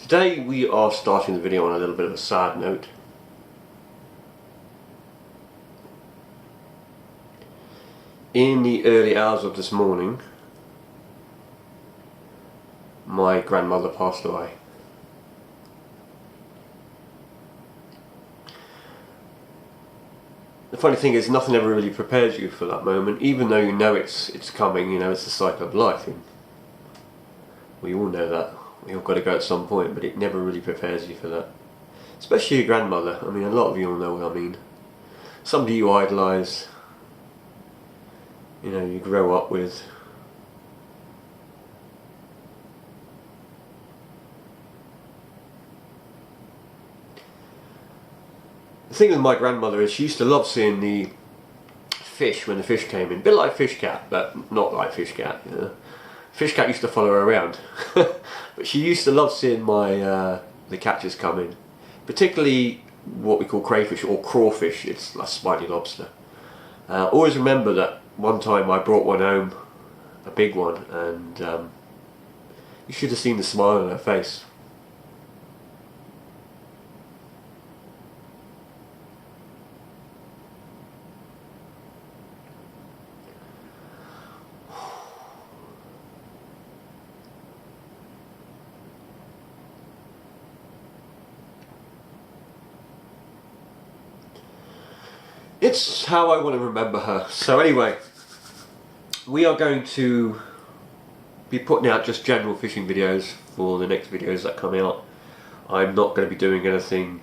Today we are starting the video on a little bit of a sad note. In the early hours of this morning, my grandmother passed away. The funny thing is, nothing ever really prepares you for that moment, even though you know it's coming. You know, it's the cycle of life, and we all know that. We all got to go at some point, but it never really prepares you for that. Especially your grandmother. I mean, a lot of you all know what I mean. Somebody you idolise, you know, you grow up with. The thing with my grandmother is she used to love seeing the fish when the fish came in. A bit like Fish Cat, but not like Fish Cat, you know. Fish Cat used to follow her around. But she used to love seeing the catches come in. Particularly what we call crayfish or crawfish. It's like spiny lobster. Always remember that one time I brought one home, a big one, and you should have seen the smile on her face. It's how I want to remember her. So anyway, we are going to be putting out just general fishing videos for the next videos that come out. I'm not going to be doing anything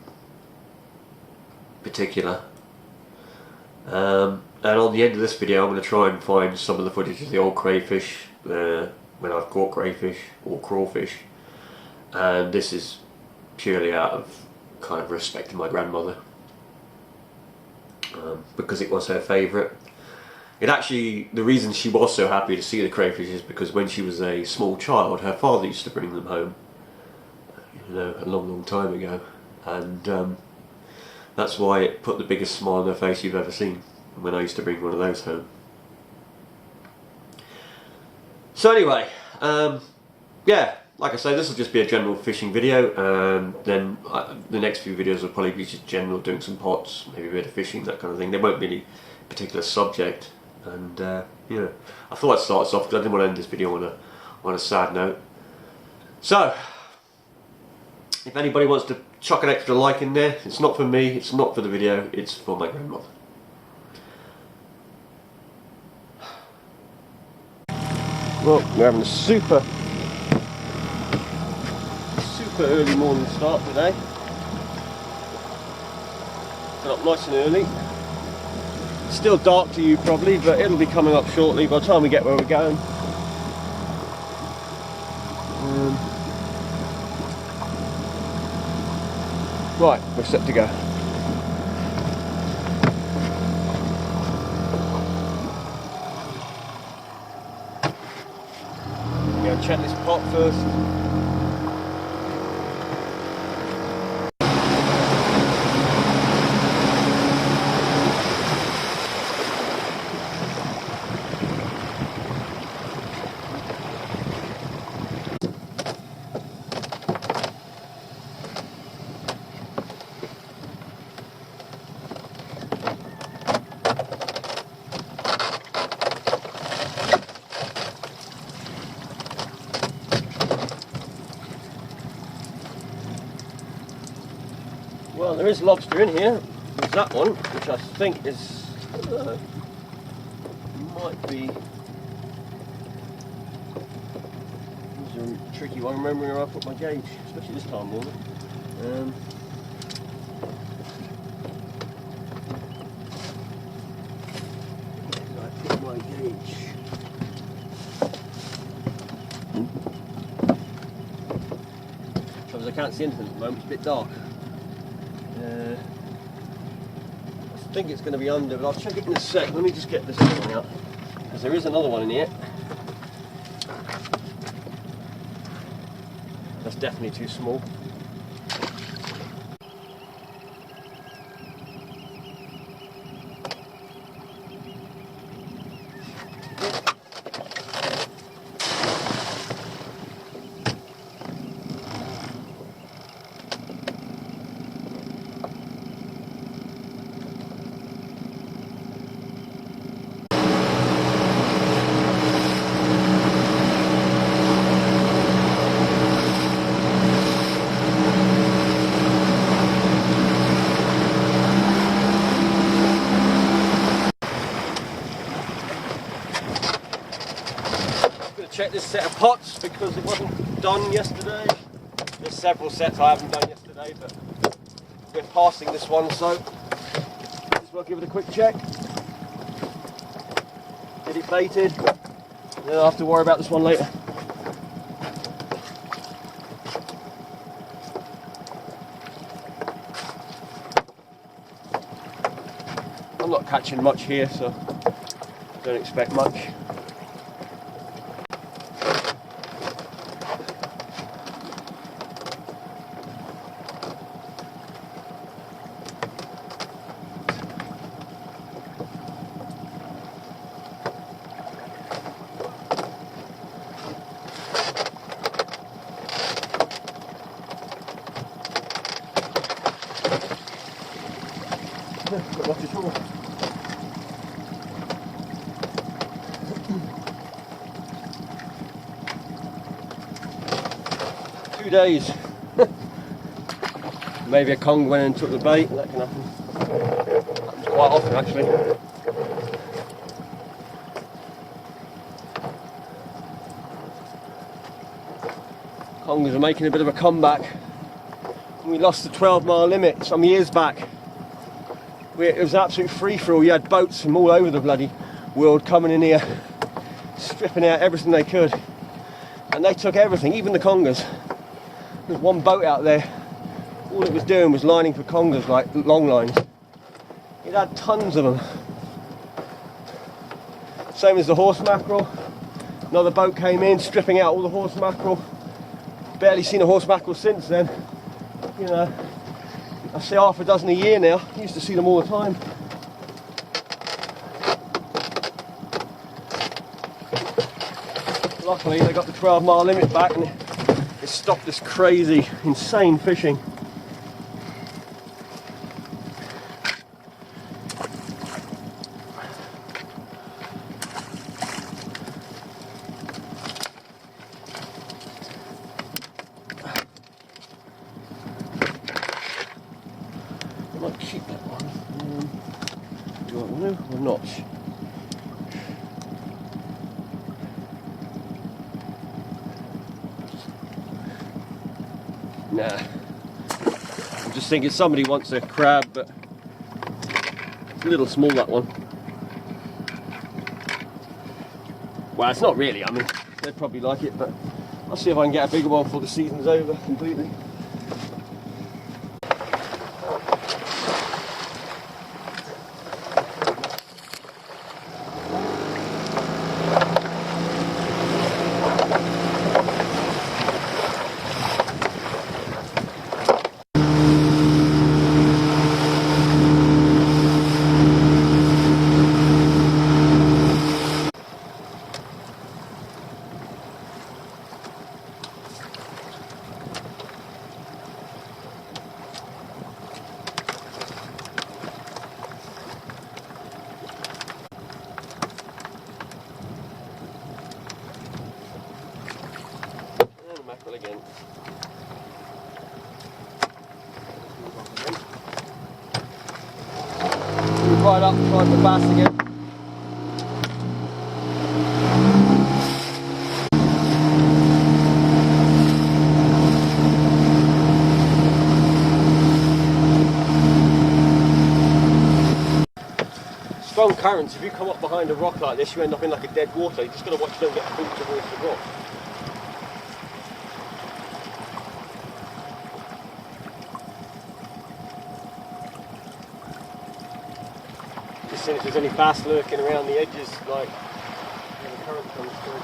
particular. And on the end of this video I'm going to try and find some of the footage of the old crayfish, when I've caught crayfish or crawfish. And this is purely out of kind of respect to my grandmother. Because it was her favourite. It actually, the reason she was so happy to see the crayfish is because when she was a small child, her father used to bring them home, you know, a long time ago, and that's why it put the biggest smile on her face you've ever seen when I used to bring one of those home. So anyway, yeah, like I say, this will just be a general fishing video, and then the next few videos will probably be just general, doing some pots, maybe a bit of fishing, that kind of thing. There won't be any particular subject, and you know, I thought I'd start this off because I didn't want to end this video on a sad note. So, if anybody wants to chuck an extra like in there, it's not for me, it's not for the video, it's for my grandmother. Well, we're having a super early morning start today. Got up nice and early. Still dark to you probably, but it'll be coming up shortly by the time we get where we're going. Right, we're set to go. I'm going to check this pot first. Well, there is lobster in here. There's that one, which I think is might be. This is a tricky one. Remembering where I put my gauge, especially this time of morning. Where did I put my gauge? Trouble is I can't see anything at the moment. It's a bit dark. I think it's going to be under, but I'll check it in a sec. Let me just get this one out, because there is another one in here. That's definitely too small. check this set of pots because it wasn't done yesterday. There's several sets I haven't done yesterday, but we're passing this one, so might as well give it a quick check. Get it baited, then I'll have to worry about this one later. I'm not catching much here, so don't expect much. Not much at all. Days. Maybe a Kong went and took the bait. That can happen. Happens quite often, actually. Kongs are making a bit of a comeback. We lost the 12-mile limit some years back. It was an absolute free-for-all. You had boats from all over the bloody world coming in here, stripping out everything they could, and they took everything, even the Congers. There's one boat out there, all it was doing was lining for Congers, like long lines. It had tons of them. Same as the horse mackerel. Another boat came in, stripping out all the horse mackerel. Barely seen a horse mackerel since then. You know, I see half a dozen a year now. I used to see them all the time. Luckily they got the 12-mile limit back and it stopped this crazy, insane fishing. I might keep that one. Do I want to or not? Nah. I'm just thinking somebody wants a crab, but it's a little small, that one. Well, it's not really, I mean, they'd probably like it, but I'll see if I can get a bigger one before the season's over completely. Mackerel again. Right up, trying the bass again. Strong currents, if you come up behind a rock like this, you end up in like a dead water. You just got to watch them get pulled towards the rock. Just seeing if there's any bass lurking around the edges, like where the current comes through.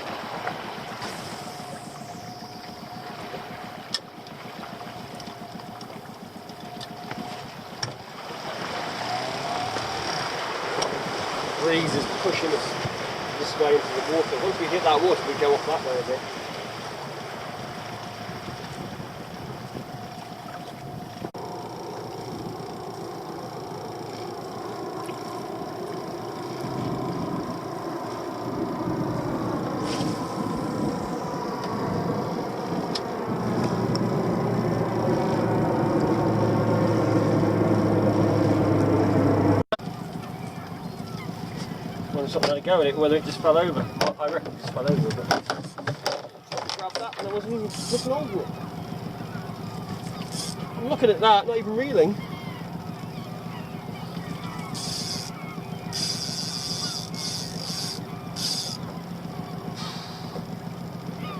Breeze is pushing us this way into the water. Once we hit that water, we go off that way a bit. Something had to go with it, whether it just fell over. I reckon it just fell over, but wasn't even looking over it. I'm looking at that, not even reeling.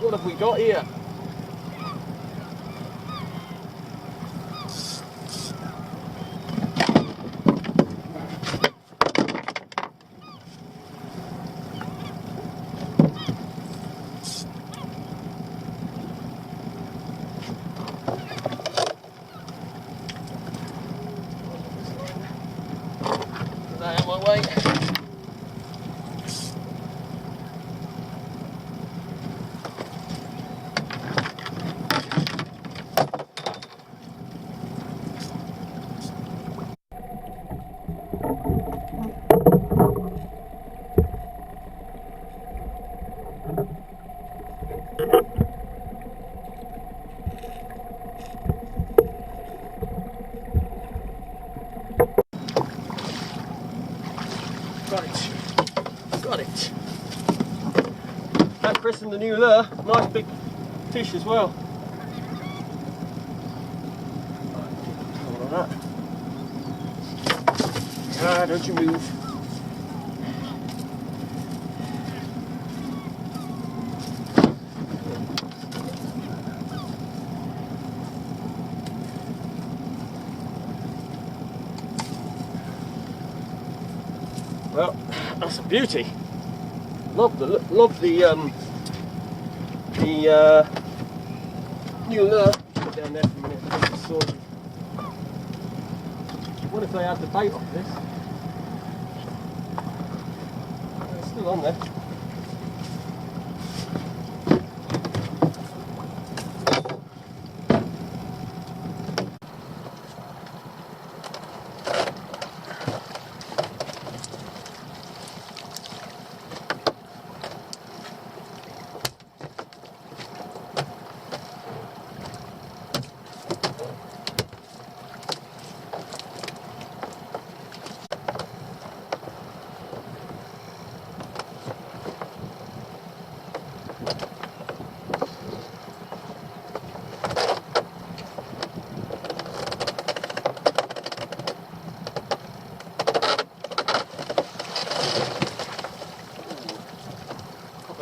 What have we got here? Get that out of my way. Got it. Got it. That christened the new lure. Nice big fish as well. Hold on that. Ah, don't you move. Well, that's a beauty. Love the new lure. Put down there for a minute. What if they had the bait off this? It's still on there.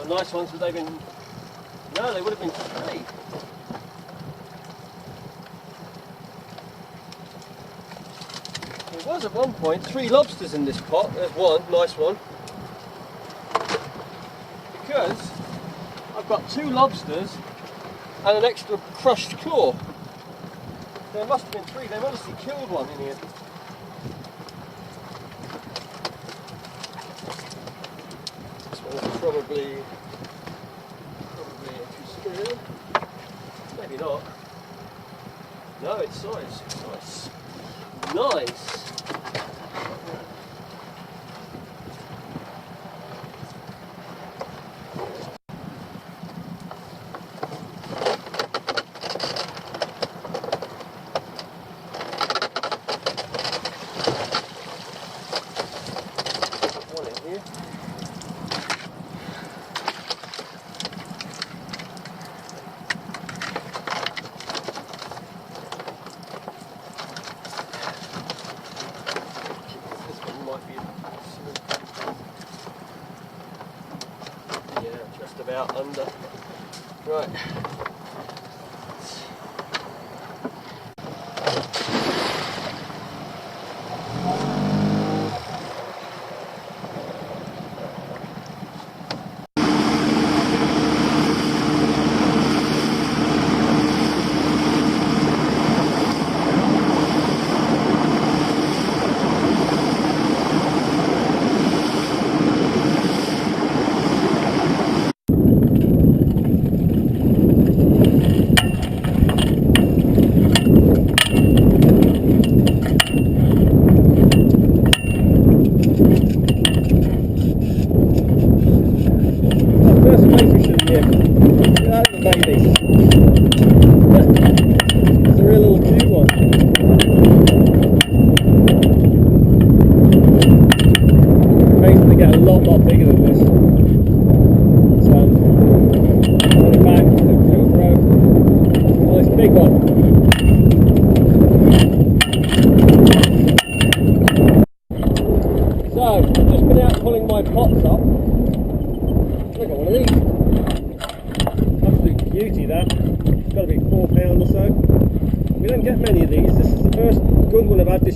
Nice ones, but they've been, no, they would have been three. There was at one point 3 lobsters in this pot. There's one, nice one. Because I've got 2 lobsters and an extra crushed claw. There must have been 3, they've obviously killed one in here. This one's probably maybe not. No, it's size. Nice. Nice. One in here. About under. Right.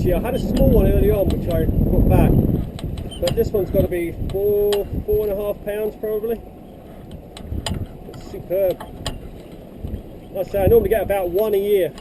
year. I had a small one early on which I put back, but this one's got to be 4.5 pounds probably. It's superb. Like I say, I normally get about one a year.